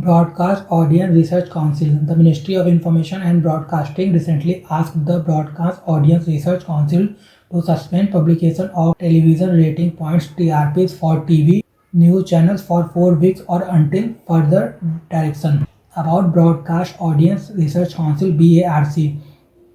Broadcast Audience Research Council. The Ministry of Information and Broadcasting recently asked the Broadcast Audience Research Council to suspend publication of television rating points (TRPs) for TV news channels for 4 weeks or until further direction. About Broadcast Audience Research Council (BARC).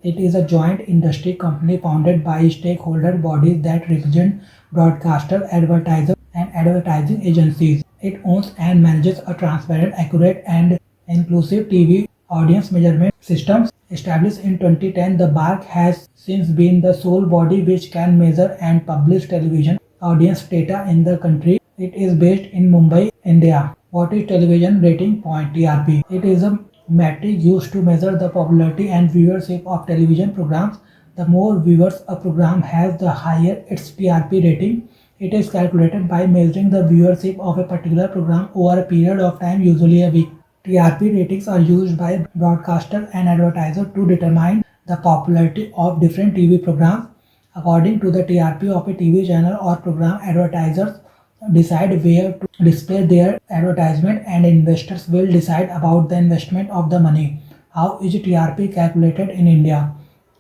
It is a joint industry company founded by stakeholder bodies that represent broadcasters, advertisers, and advertising agencies. It owns and manages a transparent, accurate, and inclusive TV audience measurement system. Established in 2010, the BARC has since been the sole body which can measure and publish television audience data in the country. It is based in Mumbai, India. What is television rating point (TRP)? It is a metric used to measure the popularity and viewership of television programs. The more viewers a program has, the higher its TRP rating. It is calculated by measuring the viewership of a particular program over a period of time, usually a week. TRP ratings are used by broadcasters and advertisers to determine the popularity of different TV programs. According to the TRP of a TV channel or program, advertisers decide where to display their advertisement and investors will decide about the investment of the money. How is TRP calculated in India?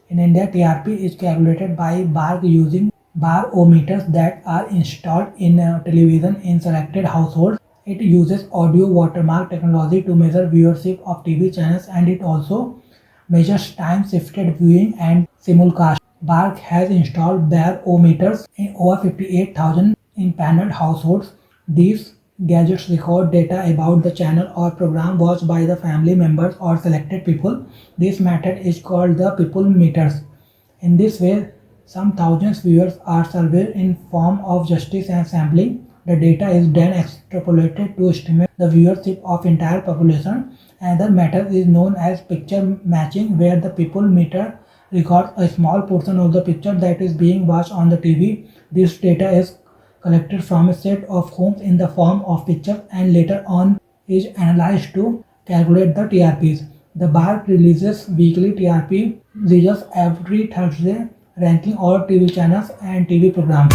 In India, TRP is calculated by BARC using barometers that are installed in television in selected households. It uses audio watermark technology to measure viewership of TV channels, and it also measures time-shifted viewing and simulcast. BARC has installed barometers in over 58,000 impaneled households. These gadgets record data about the channel or program watched by the family members or selected people. This method is called the people meters. In this way, some thousands viewers are surveyed in form of justice and sampling. The data is then extrapolated to estimate the viewership of entire population. Another method is known as picture matching, where the people meter records a small portion of the picture that is being watched on the TV. This data is collected from a set of homes in the form of pictures and later on is analyzed to calculate the TRPs. The BARC releases weekly TRP results every Thursday, ranking all TV channels and TV programs.